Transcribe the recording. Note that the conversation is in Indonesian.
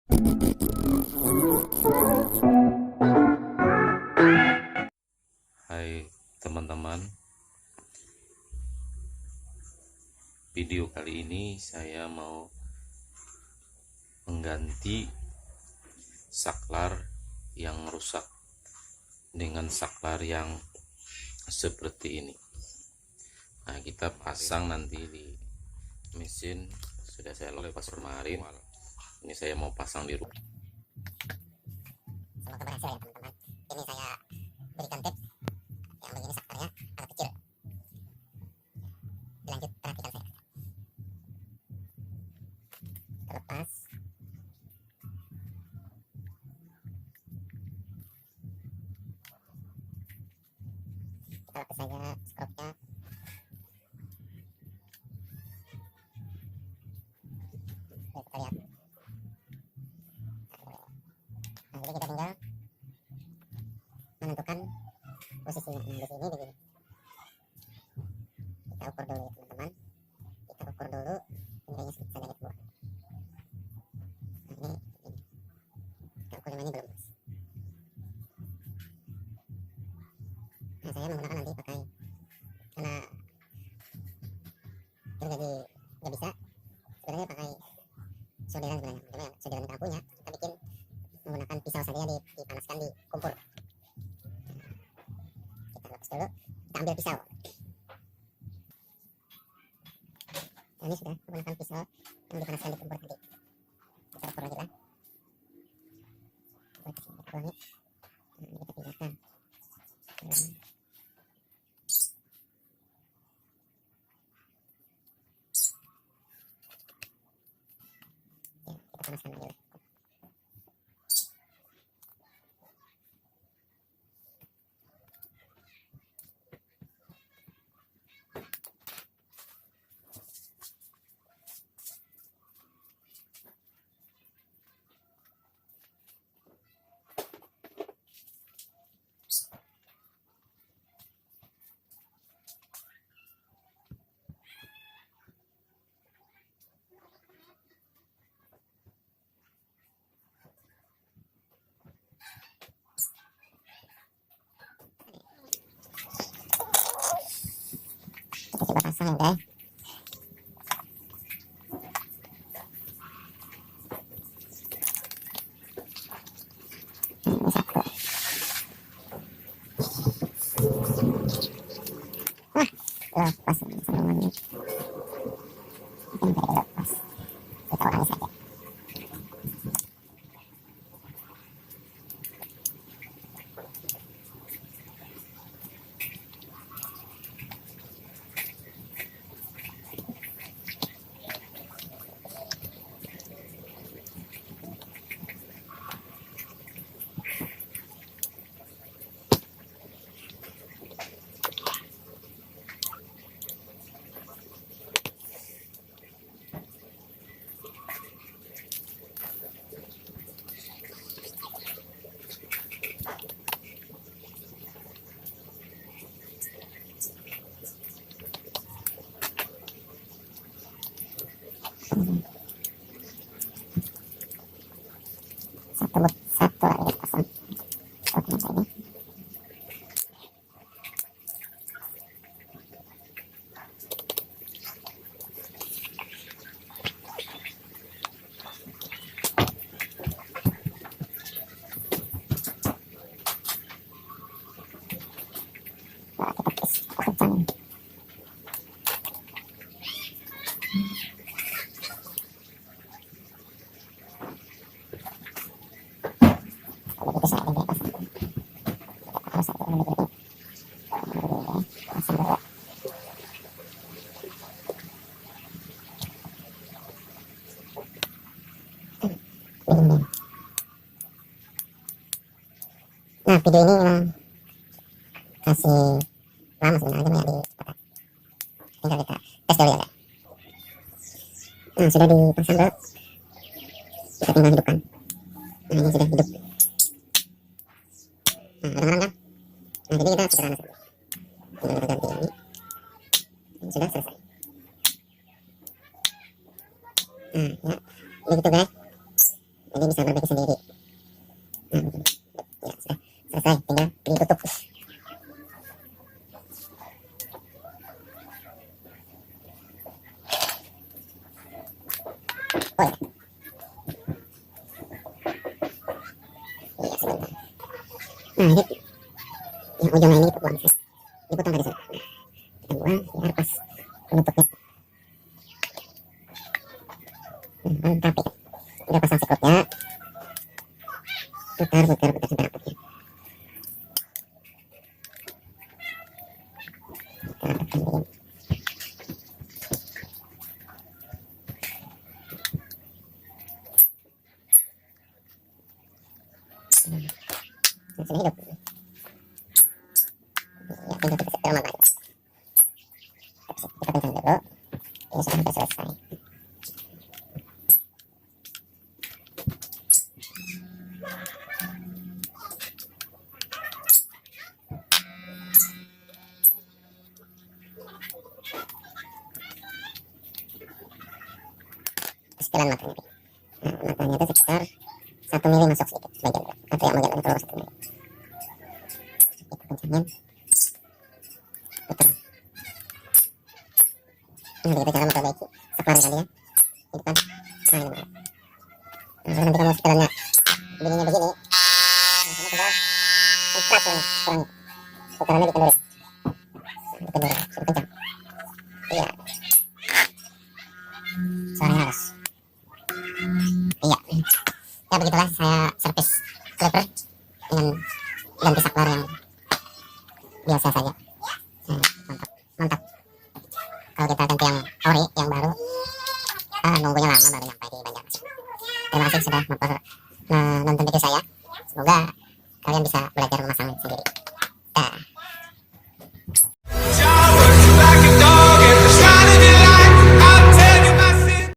Hai teman-teman, video kali ini saya mau mengganti saklar yang rusak dengan saklar yang seperti ini. Nah, kita pasang nanti di mesin. Sudah saya lepas kemarin. Ini saya mau pasang di rumah. Semoga berhasil ya teman-teman. Ini saya berikan tips yang begini saklarnya agak kecil. Lanjut perhatikan saya. Kita lepas. Kita lepas saja skrupnya. Oke, kita lihat. Nah, jadi kita tinggal menentukan posisinya. Nah, di sini begini. Kita ukur dulu ya teman-teman. Kita ukur dulu nilainya sedikit saja kita buat. Nah, ini. Kita ukur ini belum. Nah, saya menggunakan nanti pakai, karena itu jadi nggak bisa sebenarnya pakai solderan sebenarnya. Cuma ya solderan kita punya, kita bikin menggunakan pisau saja dipanaskan di kompor. Kita lepas dulu, kita ambil pisau. Nah, ini sudah menggunakan pisau yang dipanaskan di kompor tadi. Kita ukur lagi lah. Kita ulangi. Nah, ini kita pindahkan. Ya, kita panaskan lagi lah. Kita coba pasang ya guys. Ini satu. Wah, lepas ini semuanya. Mungkin tidak lepas. Kita ulangi saja. Satu lagi kita pasang. Oke, masa ini. Nah, kita kencang. Kalau gitu saya ini pasang. Kita harus satu ini begini. Pasang dulu. Begini. Nah, video ini memang kasih lama sebenarnya, cuma ya tinggal kita tes dulu ya guys. Nah, sudah dipasang dulu, kita tinggal hidupkan. Nah, ini sudah hidup. Nah, kedengaran kan? Nah, jadi kita sederhana saja, tinggal kita ganti ini. Ini sudah selesai. Nah, ya begitu guys. Jadi bisa perbaiki sendiri. Nah, begini. Ya, sudah selesai, tinggal ditutup. Oh ya. Iya, sebentar. Nah, ini yang ujungnya ini kita buang, dipotong dari sana. Kita buang biar pas penutupnya. Kan rapi kan. Udah pasang sekutnya. Putar sampai rapatnya. Kita rapatkan begini. Sudah hidup. Ya, tinggal kita set dalam lagi. Kita kencang dulu. Ini sudah hampir selesai. Sekilan matanya. Nah, matanya itu sekitar 1 mili masuk sedikit sebagian dulu. Atau yang bagian keluar 1 mili. Kita kencangin. Putar. Nah, kita cara memperbaiki saklarnya tadi ya. Di depan. Nah, ini. Nah, nanti kamu setelannya bunyinya begini. Nah, kamu tinggal keras ya, kurangnya. Putarannya dikendurin. Nah, dikendurin. Sudah kencang. Iya. Suaranya halus. Iya. Ya begitulah saya servis clipper dengan ganti saklar yang biasa saja. Nah, mantap. Kalau kita ganti yang ori, yang baru, nunggunya lama baru nyampe di Banjarmasin. Terima kasih sudah nonton video saya. Semoga kalian bisa belajar memasang sendiri. Dah.